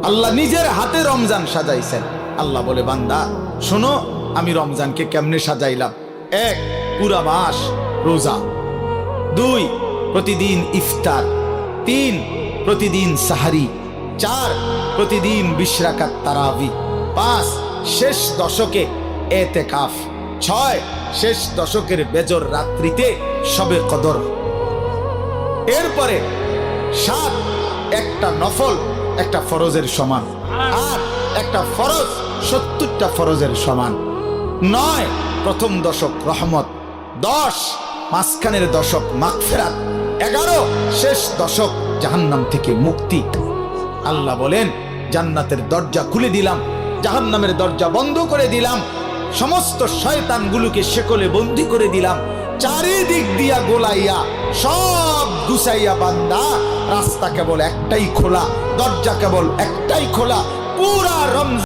আল্লাহ নিজের হাতে রমজান সাজাইছেন। আল্লাহ বলে, বান্দা শোনো আমি রমজানকে কেমনে সাজাইলাম। 1, পুরা মাস রোজা। 2, প্রতিদিন ইফতার। 3, প্রতিদিন সাহারি। 4, প্রতিদিন 20 রাকাত তারাবি। 5, শেষ দশকে এতেকাফ। 6, শেষ দশকের বেজর রাত্রিতে শবে কদর। এরপরে 7, একটা নফল একটা ফরজের সমান। 8, একটা ফরজ 70টা ফরজের সমান। 9, প্রথম দশক রহমত। 10, মাঝখানের দশক মাগফিরাত। 11, শেষ দশক জাহান্নাম থেকে মুক্তি। আল্লাহ বলেন, জান্নাতের দরজা খুলে দিলাম, জাহান্নামের দরজা বন্ধ করে দিলাম, সমস্ত শয়তানগুলোকে শেকলে বন্দী করে দিলাম, চারিদিক দিয়া গোলাইয়া সব গুছাইয়া বান্দা রাস্তা কেবল একটাই খোলা, দরজা কেবল একটাই খোলা। পুরা রমজান